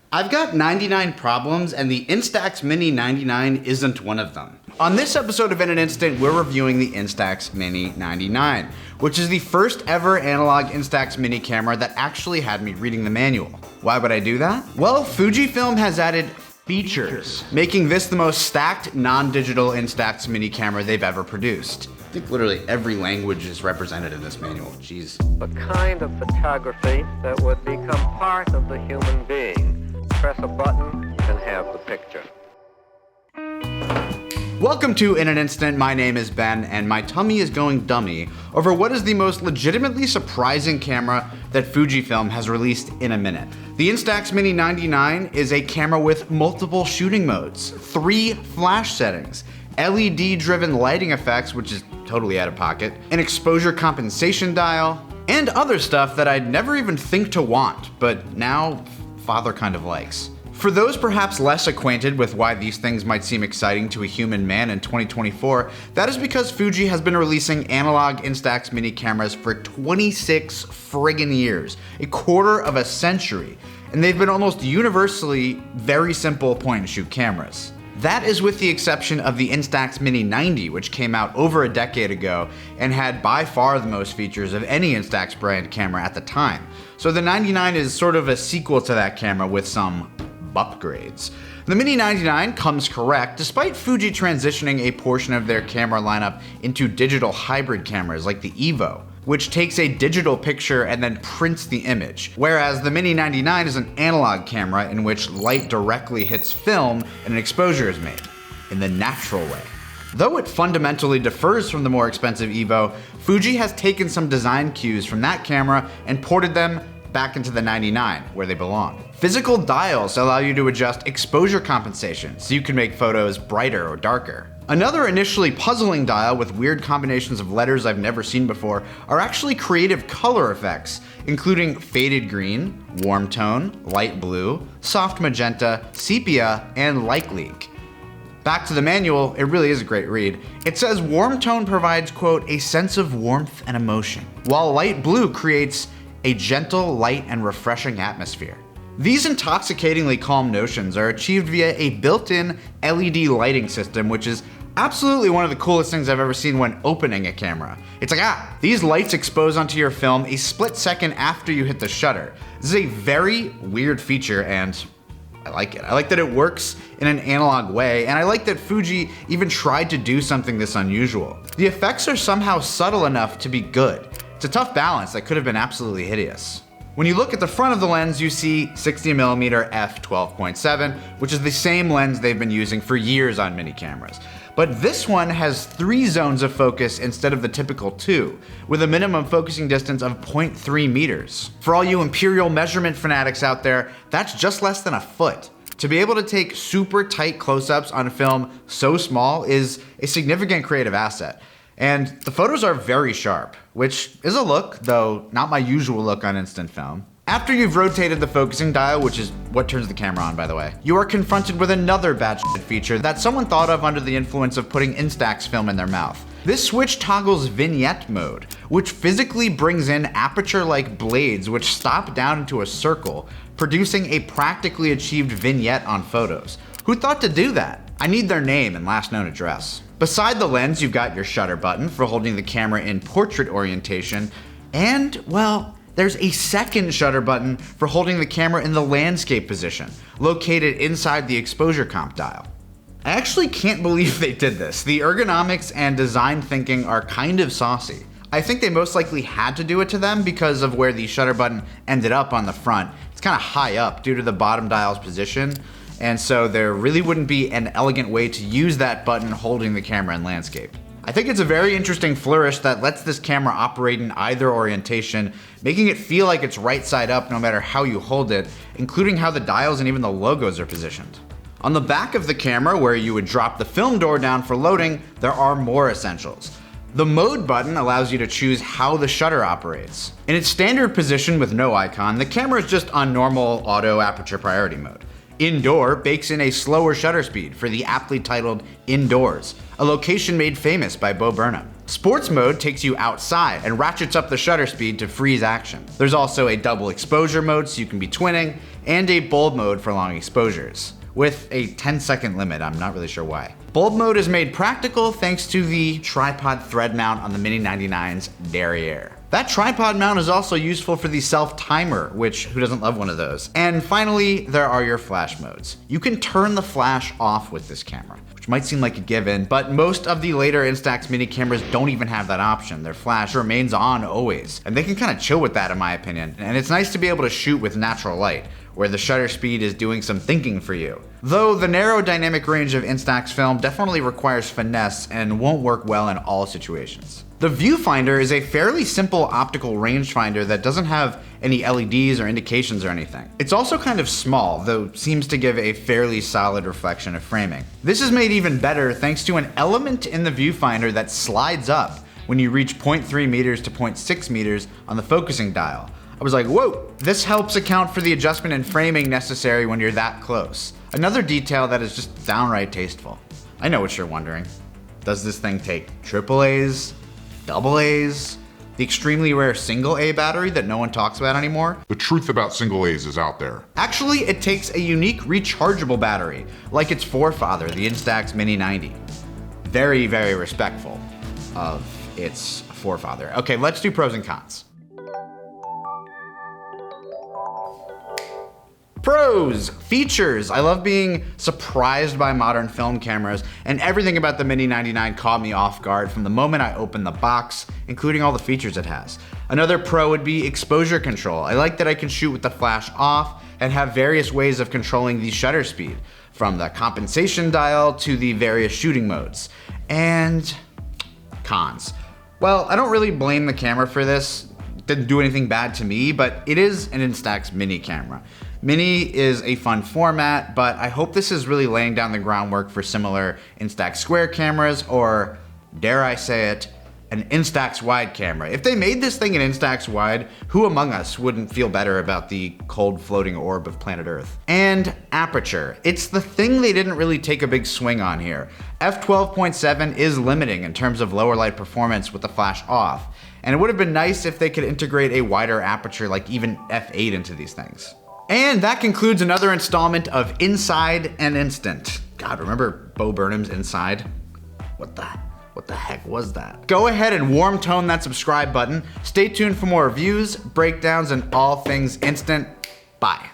I've got 99 problems, and the Instax Mini 99 isn't one of them. On this episode of In an Instant, we're reviewing the Instax Mini 99, which is the first ever analog Instax Mini camera that actually had me reading the manual. Why would I do that? Well, Fujifilm has added features, making this the most stacked non-digital Instax Mini camera they've ever produced. I think literally every language is represented in this manual, jeez. The kind of photography that would become part of the human being. Press a button and have the picture. Welcome to In an Instant. My name is Ben, and my tummy is going dummy over what is the most legitimately surprising camera that Fujifilm has released in a minute. The Instax Mini 99 is a camera with multiple shooting modes, 3 flash settings, LED-driven lighting effects, which is totally out of pocket, an exposure compensation dial, and other stuff that I'd never even think to want, but now Father kind of likes. For those perhaps less acquainted with why these things might seem exciting to a human man in 2024, that is because Fuji has been releasing analog Instax Mini cameras for 26 friggin' years, a quarter of a century, and they've been almost universally very simple point-and-shoot cameras. That is with the exception of the Instax Mini 90, which came out over a decade ago and had by far the most features of any Instax brand camera at the time. So the 99 is sort of a sequel to that camera with some upgrades. The Mini 99 comes correct, despite Fuji transitioning a portion of their camera lineup into digital hybrid cameras like the Evo, which takes a digital picture and then prints the image, whereas the Mini 99 is an analog camera in which light directly hits film and an exposure is made, in the natural way. Though it fundamentally differs from the more expensive Evo, Fuji has taken some design cues from that camera and ported them back into the 99, where they belong. Physical dials allow you to adjust exposure compensation, so you can make photos brighter or darker. Another initially puzzling dial with weird combinations of letters I've never seen before are actually creative color effects, including faded green, warm tone, light blue, soft magenta, sepia, and light leak. Back to the manual, it really is a great read. It says warm tone provides, quote, a sense of warmth and emotion, while light blue creates a gentle, light, and refreshing atmosphere. These intoxicatingly calm notions are achieved via a built-in LED lighting system, which is absolutely one of the coolest things I've ever seen when opening a camera. It's like, these lights expose onto your film a split second after you hit the shutter. This is a very weird feature, and I like it. I like that it works in an analog way, and I like that Fuji even tried to do something this unusual. The effects are somehow subtle enough to be good. It's a tough balance that could have been absolutely hideous. When you look at the front of the lens, you see 60mm f/12.7, which is the same lens they've been using for years on mini cameras. But this one has 3 zones of focus instead of the typical 2, with a minimum focusing distance of 0.3 meters. For all you imperial measurement fanatics out there, that's just less than a foot. To be able to take super tight close-ups on a film so small is a significant creative asset. And the photos are very sharp, which is a look, though not my usual look on instant film. After you've rotated the focusing dial, which is what turns the camera on, by the way, you are confronted with another batshit feature that someone thought of under the influence of putting Instax film in their mouth. This switch toggles vignette mode, which physically brings in aperture-like blades which stop down into a circle, producing a practically achieved vignette on photos. Who thought to do that? I need their name and last known address. Beside the lens, you've got your shutter button for holding the camera in portrait orientation, and, well, there's a second shutter button for holding the camera in the landscape position, located inside the exposure comp dial. I actually can't believe they did this. The ergonomics and design thinking are kind of saucy. I think they most likely had to do it to them because of where the shutter button ended up on the front. It's kind of high up due to the bottom dial's position, and so there really wouldn't be an elegant way to use that button holding the camera in landscape. I think it's a very interesting flourish that lets this camera operate in either orientation, making it feel like it's right side up no matter how you hold it, including how the dials and even the logos are positioned. On the back of the camera, where you would drop the film door down for loading, there are more essentials. The mode button allows you to choose how the shutter operates. In its standard position with no icon, the camera is just on normal auto aperture priority mode. Indoor bakes in a slower shutter speed for the aptly titled Indoors, a location made famous by Bo Burnham. Sports mode takes you outside and ratchets up the shutter speed to freeze action. There's also a double exposure mode so you can be twinning, and a bulb mode for long exposures, with a 10-second limit. I'm not really sure why. Bulb mode is made practical thanks to the tripod thread mount on the Mini 99's derriere. That tripod mount is also useful for the self-timer, which who doesn't love one of those? And finally, there are your flash modes. You can turn the flash off with this camera, which might seem like a given, but most of the later Instax Mini cameras don't even have that option. Their flash remains on always, and they can kind of chill with that in my opinion. And it's nice to be able to shoot with natural light, where the shutter speed is doing some thinking for you. Though the narrow dynamic range of Instax film definitely requires finesse and won't work well in all situations. The viewfinder is a fairly simple optical rangefinder that doesn't have any LEDs or indications or anything. It's also kind of small, though seems to give a fairly solid reflection of framing. This is made even better thanks to an element in the viewfinder that slides up when you reach 0.3 meters to 0.6 meters on the focusing dial. I was like, whoa! This helps account for the adjustment in framing necessary when you're that close. Another detail that is just downright tasteful. I know what you're wondering. Does this thing take AAAs? Double A's, the extremely rare single A battery that no one talks about anymore? The truth about single A's is out there. Actually, it takes a unique rechargeable battery, like its forefather, the Instax Mini 90. Very, very respectful of its forefather. Okay, let's do pros and cons. Pros, features. I love being surprised by modern film cameras, and everything about the Mini 99 caught me off guard from the moment I opened the box, including all the features it has. Another pro would be exposure control. I like that I can shoot with the flash off and have various ways of controlling the shutter speed, from the compensation dial to the various shooting modes. And cons. Well, I don't really blame the camera for this. It didn't do anything bad to me, but it is an Instax Mini camera. Mini is a fun format, but I hope this is really laying down the groundwork for similar Instax Square cameras, or, dare I say it, an Instax Wide camera. If they made this thing an Instax Wide, who among us wouldn't feel better about the cold floating orb of planet Earth? And aperture. It's the thing they didn't really take a big swing on here. f12.7 is limiting in terms of lower light performance with the flash off, and it would have been nice if they could integrate a wider aperture like even f8 into these things. And that concludes another installment of Inside and Instant. God, remember Bo Burnham's Inside? What the heck was that? Go ahead and warm tone that subscribe button. Stay tuned for more reviews, breakdowns, and all things instant. Bye.